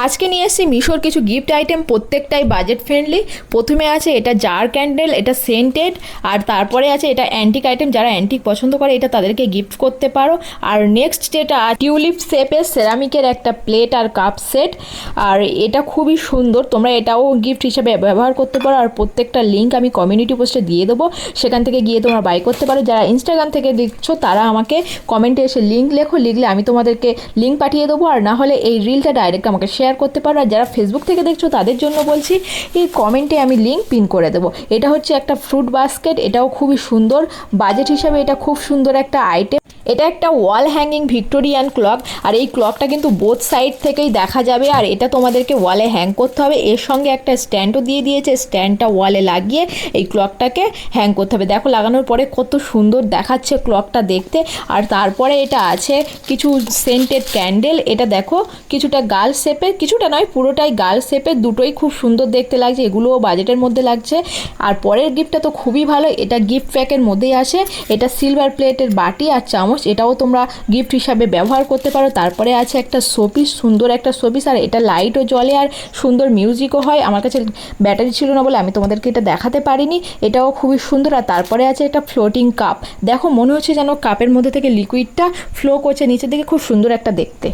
আজকে নিয়ে এসেছি মিশোর কিছু গিফট আইটেম, প্রত্যেকটাই বাজেট ফ্রেন্ডলি। প্রথমে আছে এটা জার ক্যান্ডেল, এটা সেন্টেড। আর তারপরে আছে এটা অ্যান্টিক আইটেম, যারা অ্যান্টিক পছন্দ করে এটা তাদেরকে গিফট করতে পারো। আর নেক্সট যেটা টিউলিপ শেপের সেরামিকের একটা প্লেট আর কাপ সেট, আর এটা খুবই সুন্দর, তোমরা এটাও গিফট হিসেবে ব্যবহার করতে পারো। আর প্রত্যেকটা লিঙ্ক আমি কমিউনিটি পোস্টে দিয়ে দেবো, সেখান থেকে গিয়ে তোমরা বাই করতে পারো। যারা ইনস্টাগ্রাম থেকে দেখছো তারা আমাকে কমেন্টে এসে লিঙ্ক লেখো, লিখলে আমি তোমাদেরকে লিঙ্ক পাঠিয়ে দেবো। আর না হলে এই রিলটা ডাইরেক্ট আমাকে শেয়ার করতে পারো। আর যারা ফেসবুক থেকে দেখছো তাদের জন্য বলছি, এই কমেন্টে আমি লিঙ্ক পিন করে দেবো। এটা হচ্ছে একটা ফ্রুট বাস্কেট, এটাও খুবই সুন্দর, বাজেট হিসাবে এটা খুব সুন্দর একটা আইটেম। এটা একটা ওয়াল হ্যাঙ্গিং ভিক্টোরিয়ান ক্লক, আর এই ক্লকটা কিন্তু বোথ সাইড থেকেই দেখা যাবে। আর এটা তোমাদেরকে ওয়ালে হ্যাং করতে হবে, এর সঙ্গে একটা স্ট্যান্ডও দিয়ে দিয়েছে, স্ট্যান্ডটা ওয়ালে লাগিয়ে এই ক্লকটাকে হ্যাং করতে হবে। দেখো লাগানোর পরে কত সুন্দর দেখাচ্ছে ক্লকটা দেখতে। আর তারপরে এটা আছে কিছু সেন্টেড ক্যান্ডেল, এটা দেখো কিছুটা গার্ল শেপের, কিছুটা নয় পুরোটাই গার্ল শেপের, দুটোই খুব সুন্দর দেখতে লাগছে, এগুলোও বাজেটের মধ্যে লাগছে। আর পরের গিফটটা তো খুবই ভালো, এটা গিফট প্যাকের মধ্যেই আসে, এটা সিলভার প্লেটের বাটি আর চামচ, এটাও তোমরা গিফট হিসাবে ব্যবহার করতে পারো। তারপরে আছে একটা শোপিস, সুন্দর একটা শোপিস, আর এটা লাইটও জ্বলে আর সুন্দর মিউজিকও হয়। আমার কাছে ব্যাটারি ছিল না বলে আমি তোমাদেরকে এটা দেখাতে পারিনি, এটাও খুবই সুন্দর। আর তারপরে আছে একটা ফ্লোটিং কাপ, দেখো মনে হচ্ছে যেন কাপের মধ্যে থেকে লিকুইডটা ফ্লো করছে নিচের দিকে, খুব সুন্দর একটা দেখতে।